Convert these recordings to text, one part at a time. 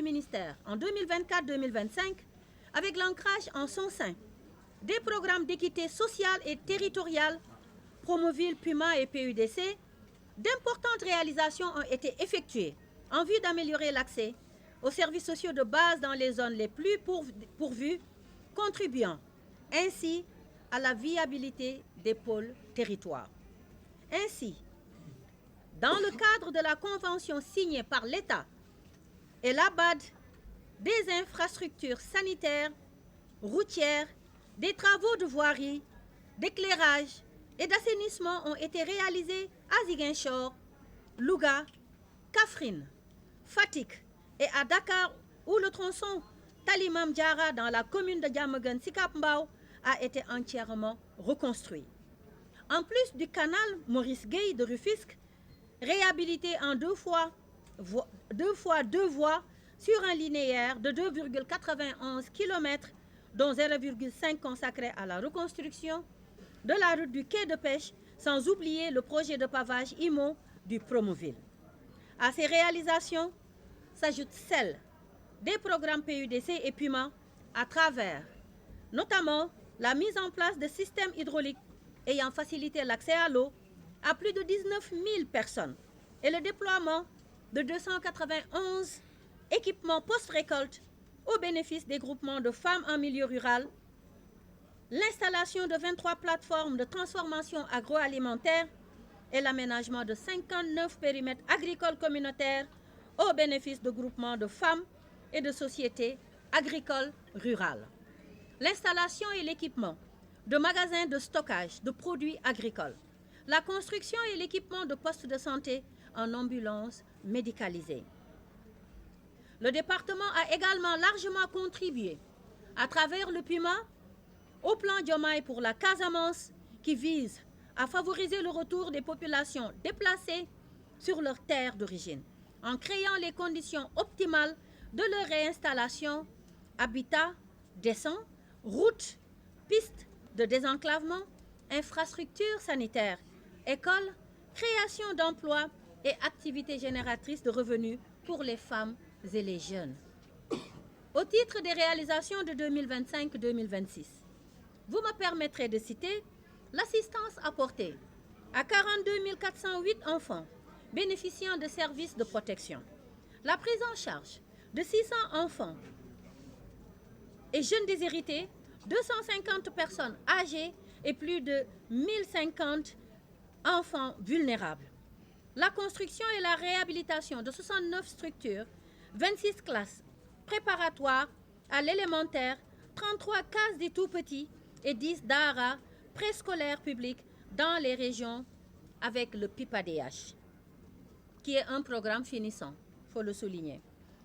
ministère en 2024-2025, avec l'ancrage en son sein des programmes d'équité sociale et territoriale, Promoville, Puma et PUDC, d'importantes réalisations ont été effectuées en vue d'améliorer l'accès aux services sociaux de base dans les zones les plus pourvues, contribuant ainsi à la viabilité des pôles territoires. Ainsi, dans le cadre de la convention signée par l'État et l'ABAD, des infrastructures sanitaires, routières, des travaux de voirie, d'éclairage et d'assainissement ont été réalisés à Ziguinchor, Louga, Kaffrine, Fatick et à Dakar, où le tronçon Talimam Diara dans la commune de Diamaguène Sicap Mbao a été entièrement reconstruit. En plus du canal Maurice Gueye de Rufisque, réhabilité en deux fois deux voies sur un linéaire de 2,91 km, dont 0,5 consacré à la reconstruction de la route du quai de pêche, sans oublier le projet de pavage IMO du Promoville. À ces réalisations s'ajoutent celles des programmes PUDC et Puma à travers notamment la mise en place de systèmes hydrauliques ayant facilité l'accès à l'eau à plus de 19 000 personnes et le déploiement de 291 équipements post-récolte au bénéfice des groupements de femmes en milieu rural, l'installation de 23 plateformes de transformation agroalimentaire et l'aménagement de 59 périmètres agricoles communautaires au bénéfice de groupements de femmes et de sociétés agricoles rurales. L'installation et l'équipement de magasins de stockage de produits agricoles, la construction et l'équipement de postes de santé en ambulance médicalisée. Le département a également largement contribué à travers le PUMA au plan Diomaye pour la Casamance qui vise à favoriser le retour des populations déplacées sur leur terre d'origine en créant les conditions optimales de leur réinstallation, habitat décent, routes, pistes de désenclavement, infrastructures sanitaires, écoles, création d'emplois et activités génératrices de revenus pour les femmes et les jeunes. Au titre des réalisations de 2025-2026, vous me permettrez de citer l'assistance apportée à 42 408 enfants bénéficiant de services de protection, la prise en charge de 600 enfants et jeunes déshérités, 250 personnes âgées et plus de 1050 enfants vulnérables. La construction et la réhabilitation de 69 structures, 26 classes préparatoires à l'élémentaire, 33 cases des tout-petits et 10 daara préscolaires publics dans les régions avec le PIPADH, qui est un programme finissant, il faut le souligner.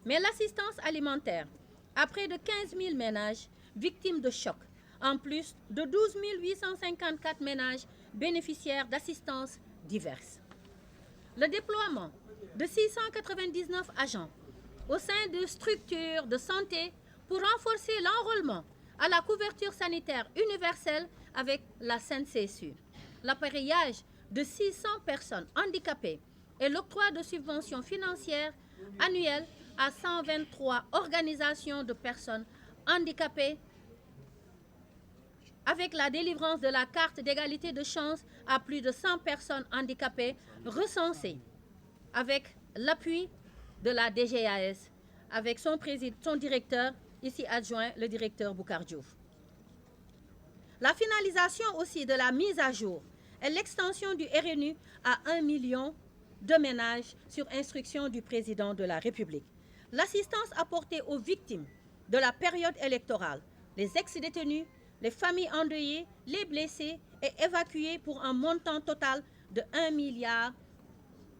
Mais l'assistance alimentaire à près de 15 000 ménages victimes de choc, en plus de 12 854 ménages bénéficiaires d'assistances diverses. Le déploiement de 699 agents au sein de structures de santé pour renforcer l'enrôlement à la couverture sanitaire universelle avec la CNCSU, l'appareillage de 600 personnes handicapées et l'octroi de subventions financières annuelles à 123 organisations de personnes handicapées avec la délivrance de la carte d'égalité de chance à plus de 100 personnes handicapées recensées, avec l'appui de la DGAS, avec son directeur, ici adjoint, le directeur Boucar Diouf. La finalisation aussi de la mise à jour et l'extension du RNU à 1 million de ménages sur instruction du président de la République. L'assistance apportée aux victimes de la période électorale, les ex-détenus, les familles endeuillées, les blessés et évacués pour un montant total de 1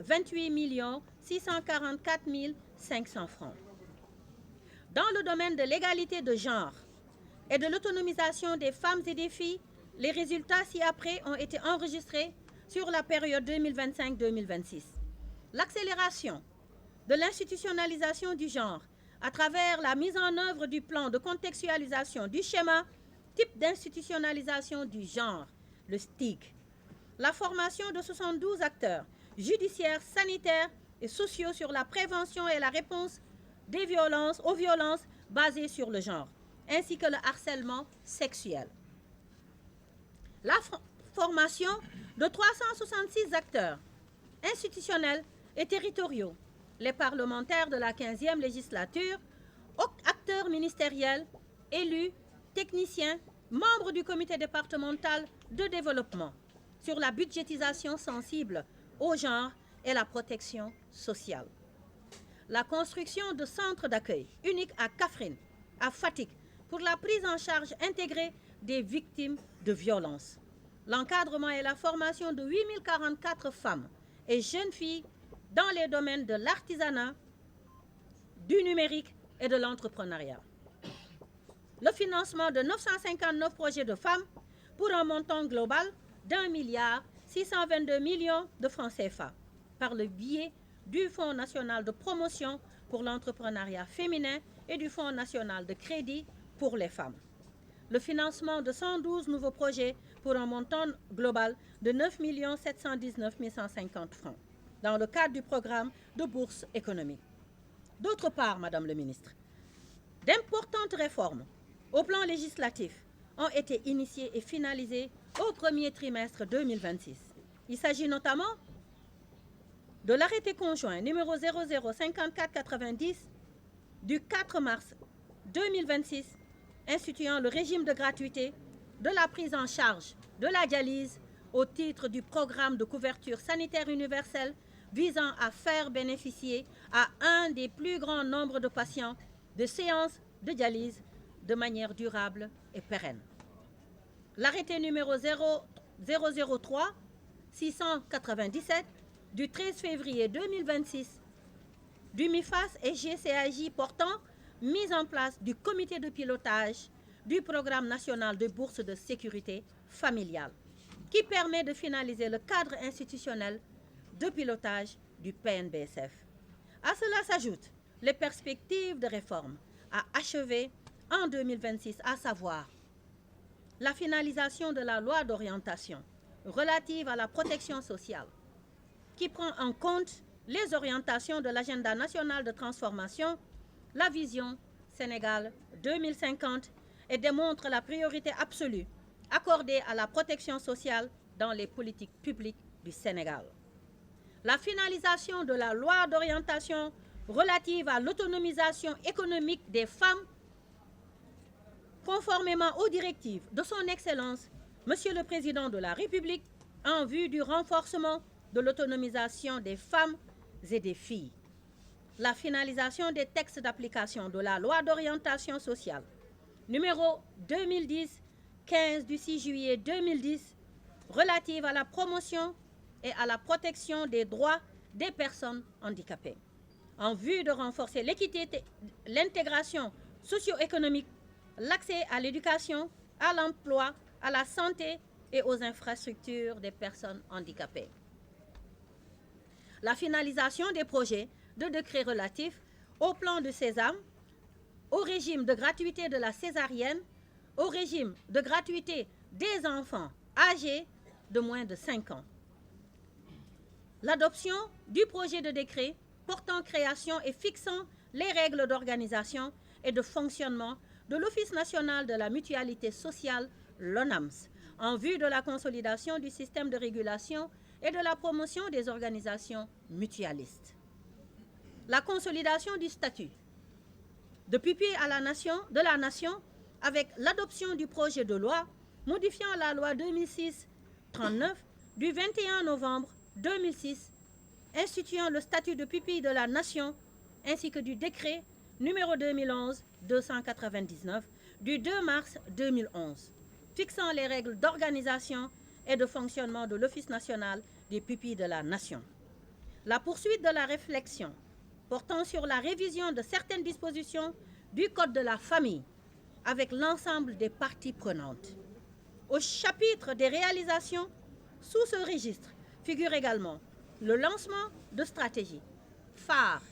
28 644 500 francs. Dans le domaine de l'égalité de genre et de l'autonomisation des femmes et des filles, les résultats ci-après ont été enregistrés sur la période 2025-2026. L'accélération de l'institutionnalisation du genre à travers la mise en œuvre du plan de contextualisation du schéma type d'institutionnalisation du genre, le STIG. La formation de 72 acteurs judiciaires, sanitaires et sociaux sur la prévention et la réponse aux violences basées sur le genre, ainsi que le harcèlement sexuel. La formation de 366 acteurs institutionnels et territoriaux, les parlementaires de la 15e législature, acteurs ministériels, élus, techniciens, membres du comité départemental de développement, sur la budgétisation sensible au genre et la protection sociale. La construction de centres d'accueil uniques à Kaffrine, à Fatick, pour la prise en charge intégrée des victimes de violences. L'encadrement et la formation de 8044 femmes et jeunes filles dans les domaines de l'artisanat, du numérique et de l'entrepreneuriat. Le financement de 959 projets de femmes pour un montant global d'1,622 milliard de francs CFA par le biais du Fonds national de promotion pour l'entrepreneuriat féminin et du Fonds national de crédit pour les femmes. Le financement de 112 nouveaux projets pour un montant global de 9 719 150 francs dans le cadre du programme de bourse économique. D'autre part, Madame le ministre, d'importantes réformes au plan législatif ont été initiées et finalisées au premier trimestre 2026. Il s'agit notamment de l'arrêté conjoint numéro 005490 du 4 mars 2026 instituant le régime de gratuité de la prise en charge de la dialyse au titre du programme de couverture sanitaire universelle visant à faire bénéficier à un des plus grands nombres de patients de séances de dialyse de manière durable et pérenne. L'arrêté numéro 003-697 du 13 février 2026 du MIFAS et GCAJ portant mise en place du comité de pilotage du programme national de bourse de sécurité familiale qui permet de finaliser le cadre institutionnel de pilotage du PNBSF. À cela s'ajoutent les perspectives de réforme à achever en 2026, à savoir la finalisation de la loi d'orientation relative à la protection sociale qui prend en compte les orientations de l'agenda national de transformation, la vision Sénégal 2050 et démontre la priorité absolue accordée à la protection sociale dans les politiques publiques du Sénégal. La finalisation de la loi d'orientation relative à l'autonomisation économique des femmes, conformément aux directives de son Excellence, Monsieur le Président de la République, en vue du renforcement de l'autonomisation des femmes et des filles. La finalisation des textes d'application de la loi d'orientation sociale, numéro 2010-15 du 6 juillet 2010, relative à la promotion et à la protection des droits des personnes handicapées, en vue de renforcer l'équité, l'intégration socio-économique, l'accès à l'éducation, à l'emploi, à la santé et aux infrastructures des personnes handicapées. La finalisation des projets de décrets relatifs au plan de Sésame, au régime de gratuité de la césarienne, au régime de gratuité des enfants âgés de moins de 5 ans. L'adoption du projet de décret portant création et fixant les règles d'organisation et de fonctionnement de l'Office national de la mutualité sociale, l'ONAMS, en vue de la consolidation du système de régulation et de la promotion des organisations mutualistes. La consolidation du statut de pupille de la nation avec l'adoption du projet de loi modifiant la loi 2006-39 du 21 novembre 2006 instituant le statut de pupille de la nation ainsi que du décret numéro 2011-299 du 2 mars 2011 fixant les règles d'organisation et de fonctionnement de l'Office national des pupilles de la nation. La poursuite de la réflexion portant sur la révision de certaines dispositions du Code de la famille avec l'ensemble des parties prenantes. Au chapitre des réalisations, sous ce registre figure également le lancement de stratégies phares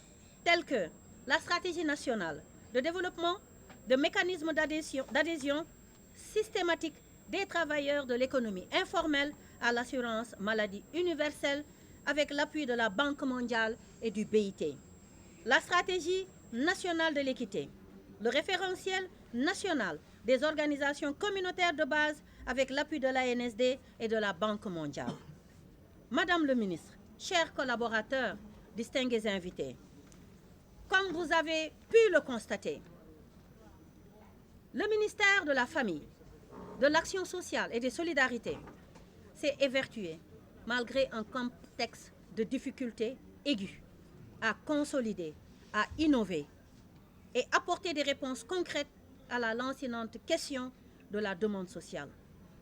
telles que la stratégie nationale de développement de mécanismes d'adhésion systématique des travailleurs de l'économie informelle à l'assurance maladie universelle avec l'appui de la Banque mondiale et du BIT. La stratégie national de l'équité, le référentiel national des organisations communautaires de base avec l'appui de l'ANSD et de la Banque mondiale. Madame le ministre, chers collaborateurs, distingués invités, comme vous avez pu le constater, le ministère de la Famille, de l'Action sociale et des Solidarités s'est évertué, malgré un contexte de difficultés aiguës, à consolider, à innover et apporter des réponses concrètes à la lancinante question de la demande sociale.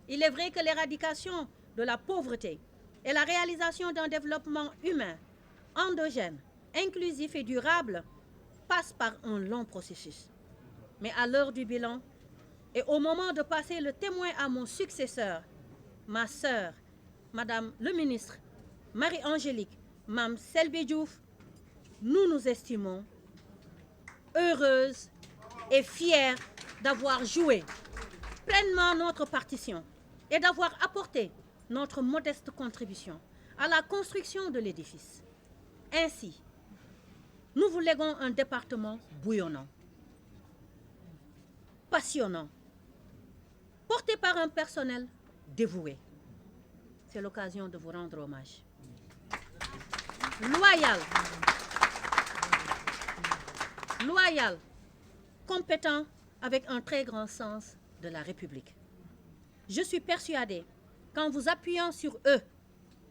Il est vrai que l'éradication de la pauvreté et la réalisation d'un développement humain, endogène, inclusif et durable passent par un long processus. Mais à l'heure du bilan et au moment de passer le témoin à mon successeur, ma sœur, Madame le ministre, Marie-Angélique Mame Selbé Diouf, nous nous estimons heureuses et fières d'avoir joué pleinement notre partition et d'avoir apporté notre modeste contribution à la construction de l'édifice. Ainsi, nous vous léguons un département bouillonnant, passionnant, porté par un personnel dévoué. C'est l'occasion de vous rendre hommage. Loyal, compétent, avec un très grand sens de la République. Je suis persuadée qu'en vous appuyant sur eux,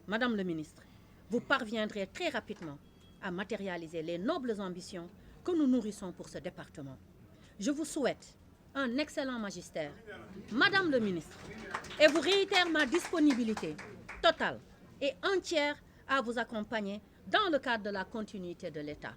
Madame le ministre, vous parviendrez très rapidement à matérialiser les nobles ambitions que nous nourrissons pour ce département. Je vous souhaite un excellent magistère, Madame le ministre, et vous réitère ma disponibilité totale et entière à vous accompagner dans le cadre de la continuité de l'État.